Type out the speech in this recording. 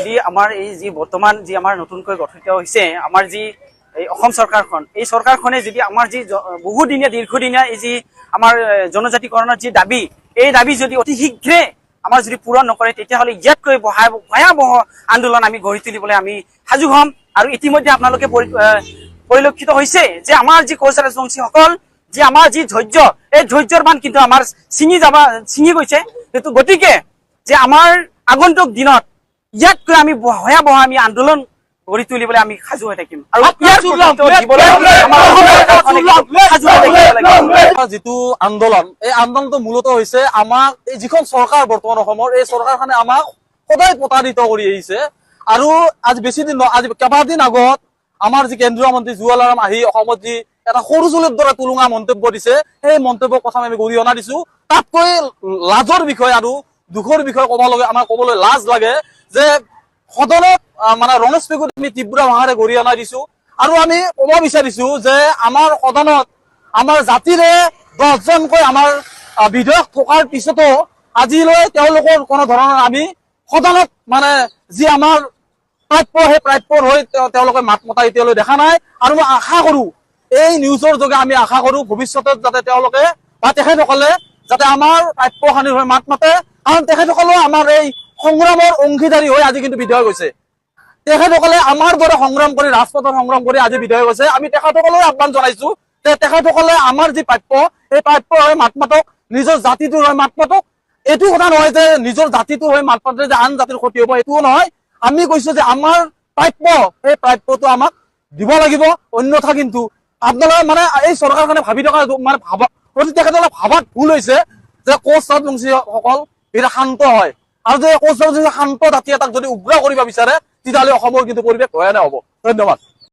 যদি আমাৰ এই যি বৰ্তমান যি আমাৰ নতুনকৈ গঠিত হৈছে আমাৰ যি এই অসম চৰকাৰখন এই চৰকাৰখনে যদি আমাৰ যি বহুদিনীয়া দীৰ্ঘদিনীয়া এই যি আমাৰ জনজাতিকৰণৰ যি দাবী এই দাবী যদি অতি শীঘ্ৰে আমাৰ যদি পূৰণ নকৰে তেতিয়াহ'লে ইয়াতকৈ ভয়াৱহ আন্দোলন আমি গঢ়ি তুলিবলৈ আমি সাজু হ'ম। আৰু ইতিমধ্যে আপোনালোকে পৰিলক্ষিত হৈছে যে আমাৰ যি কোচ ৰাজবংশীসকল যে আমাৰ যি ধৈৰ্য এই ধৈৰ্যৰ বান্ধ কিন্তু আমাৰ ছিঙি গৈছে। গতিকে যে আমাৰ আগন্তুক দিনত ইয়াতকৈ আমি ভয়াৱহ আমি আন্দোলন গঢ়ি তুলিবলৈ আমি সাজু হৈ থাকিম আৰু যিটো আন্দোলন এই আন্দোলনটো মূলত হৈছে আমাক এই যিখন চৰকাৰ বৰ্তমান অসমৰ এই চৰকাৰখনে আমাক সদায় প্ৰতাৰিত কৰি আহিছে। আৰু আজি বেছি দিন আজি কেইবাদিন আগত আমাৰ যি কেন্দ্ৰীয় মন্ত্ৰী জুৱেল আলম আহি অসমত যি এটা সৰু চুলিৰ দৰে তুলুঙা মন্তব্য দিছে সেই মন্তব্যৰ কথা আমি গৰিহণা দিছো। তাতকৈ লাজৰ বিষয় আৰু দুখৰ বিষয় আমাৰ ক'বলৈ লাজ লাগে যে সদনত মানে ৰমেশ পেগুক আমি তীব্ৰ ভাষাৰে গৰিহণা দিছো আৰু আমি ক'ব বিচাৰিছো যে আমাৰ সদনত আমাৰ জাতিৰে 10জনকৈ আমাৰ বিধায়ক থকাৰ পিছতো আজিলৈ তেওঁলোকৰ কোনো ধৰণৰ আমি সদনত মানে যি আমাৰ প্ৰাপ্য সেই প্ৰাপ্যৰ হৈ তেওঁলোকে মাত মতা এতিয়ালৈ দেখা নাই। আৰু মই আশা কৰো এই নিউজৰ যোগে আমি আশা কৰো ভৱিষ্যতে যাতে তেওঁলোকে বা তেখেতসকলে যাতে আমাৰ প্ৰাপ্যহানিৰ হৈ মাত মাতে। কাৰণ তেখেতসকলেও আমাৰ এই সংগ্ৰামৰ অংশীদাৰী হৈ আজি কিন্তু বিধেয় গৈছে। তেখেতসকলে আমাৰ দৰে সংগ্ৰাম কৰি ৰাজপথৰ সংগ্ৰাম কৰি আজি বিধেয় গৈছে। আমি তেখেতসকলেও আহ্বান জনাইছো যে তেখেতসকলে আমাৰ যি প্ৰাপ্য এই প্ৰাপ্য হৈ মাত মাতক, নিজৰ জাতিটোৰ হৈ মাত মাতক। এইটো কথা নহয় যে নিজৰ জাতিটো হৈ মাত মাতিলে যে আন জাতিৰ ক্ষতি হ'ব, এইটোও নহয়। আমি কৈছো যে আমাৰ প্ৰাপ্য এই প্ৰাপ্যটো আমাক দিব লাগিব, অন্যথা কিন্তু আপোনালোকে মানে এই চৰকাৰখনে ভাবি থকা মানে তেখেতসকলে ভাবাত ভুল হৈছে যে কোচ ৰাজবংশীসকল এটা শান্ত হয় আৰু যে কোচ ৰাজবংশী শান্ত জাতি এটাক যদি উগ্ৰ কৰিব বিচাৰে তেতিয়াহ'লে অসমৰ কিন্তু পৰিৱেশ ভয়ানক হ'ব। ধন্যবাদ।